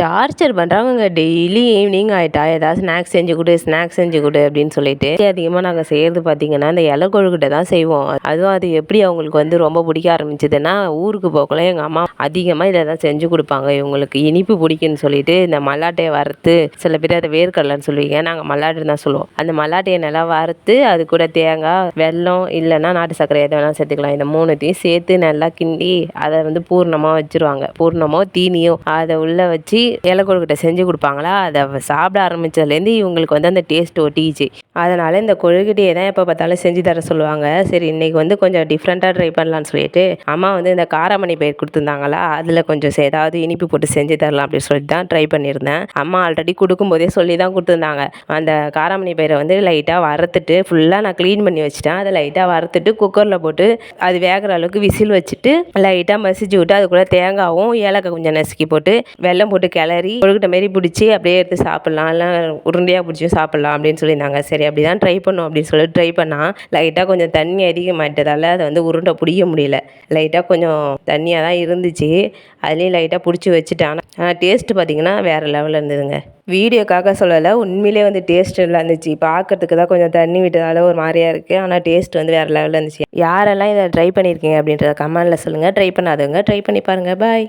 Torture பண்ணுறாங்கங்க. Daily evening ஆயிட்டா ஏதாவது snacks செஞ்சு கொடு, ஸ்நாக்ஸ் செஞ்சு கொடு அப்படின்னு சொல்லிட்டு அதிகமாக நாங்கள் செய்கிறது பார்த்தீங்கன்னா இந்த இலை கொழுக்கட்டை தான் செய்வோம். அதுவும் அது எப்படி அவங்களுக்கு வந்து ரொம்ப பிடிக்க ஆரம்பிச்சதுன்னா, ஊருக்கு போகக்குள்ள எங்கள் அம்மா அதிகமாக இதை தான் செஞ்சு கொடுப்பாங்க. இவங்களுக்கு இனிப்பு பிடிக்குன்னு சொல்லிட்டு இந்த மல்லாட்டையை வறுத்து, சில பேர் அதை வேர்க்கடலைன்னு சொல்லுவீங்க, நாங்கள் மல்லாட்டுன்னு தான் சொல்லுவோம். அந்த மல்லாட்டையை நல்லா வறுத்து அது கூட தேங்காய், வெல்லம் இல்லைன்னா நாட்டு சர்க்கரை எதை வேணாலும் சேர்த்துக்கலாம். இந்த மூணுத்தையும் சேர்த்து நல்லா கிண்டி அதை வந்து பூர்ணமாக வச்சுருவாங்க. பூர்ணமோ தீனியோ அதை உள்ளே வச்சு இலை கொழுக்கட்டை செஞ்சு கொடுப்பாங்களா, அதை சாப்பிட ஆரம்பித்ததுலேருந்து இவங்களுக்கு வந்து அந்த டேஸ்ட் ஒட்டிக்கிச்சு. அதனால் இந்த கொழுக்கட்டையை தான் எப்போ பார்த்தாலும் செஞ்சு தர சொல்லுவாங்க. சரி இன்றைக்கி வந்து கொஞ்சம் டிஃப்ரெண்ட்டாக ட்ரை பண்ணலான்னு சொல்லிட்டு அம்மா வந்து இந்த காராமணி பயிர் கொடுத்துருந்தாங்களா, அதில் கொஞ்சம் ஏதாவது இனிப்பு போட்டு செஞ்சு தரலாம் அப்படின்னு சொல்லிட்டு தான் ட்ரை பண்ணியிருந்தேன். அம்மா ஆல்ரெடி கொடுக்கும்போதே சொல்லி தான் கொடுத்துருந்தாங்க. அந்த காராமணி பயிரை வந்து லைட்டாக வறுத்துட்டு ஃபுல்லாக நான் க்ளீன் பண்ணி வச்சுட்டேன். அதை லைட்டாக வறுத்துட்டு குக்கரில் போட்டு அது வேகிற அளவுக்கு விசில் வச்சுட்டு லைட்டாக மசிச்சு விட்டு அது கூட தேங்காயும் ஏலக்காய் கொஞ்சம் நசுக்கி போட்டு வெல்லம் போட்டு கிளறி கொழுக்கட்டை மாரி பிடிச்சி அப்படியே எடுத்து சாப்பிட்லாம், இல்லை உருண்டையாக பிடிச்சி சாப்பிட்லாம் அப்படின்னு சொல்லியிருந்தாங்க. சரி அப்படி தான் ட்ரை பண்ணோம் அப்படின்னு சொல்லிட்டு ட்ரை பண்ணால் லைட்டாக கொஞ்சம் தண்ணி அதிகமாகிட்டதால் அதை வந்து உருண்டை பிடிக்க முடியல. லைட்டாக கொஞ்சம் தண்ணியாக தான் இருந்துச்சு. அதுலேயும் லைட்டாக பிடிச்சி வச்சுட்டேன். ஆனால் டேஸ்ட்டு பார்த்திங்கன்னா வேறு லெவலில் இருந்ததுங்க. வீடியோக்காக சொல்லலை, உண்மையிலே வந்து டேஸ்ட் நல்லா இருந்துச்சு. பார்க்கறதுக்கு தான் கொஞ்சம் தண்ணி விட்டதால ஒரு மாதிரியாக இருக்குது, ஆனால் டேஸ்ட் வந்து வேறு லெவலில் இருந்துச்சு. யாரெல்லாம் இதை ட்ரை பண்ணியிருக்கீங்க அப்படின்றத கமெண்டில் சொல்லுங்கள். ட்ரை பண்ணாதவங்க ட்ரை பண்ணி பாருங்கள். பாய்.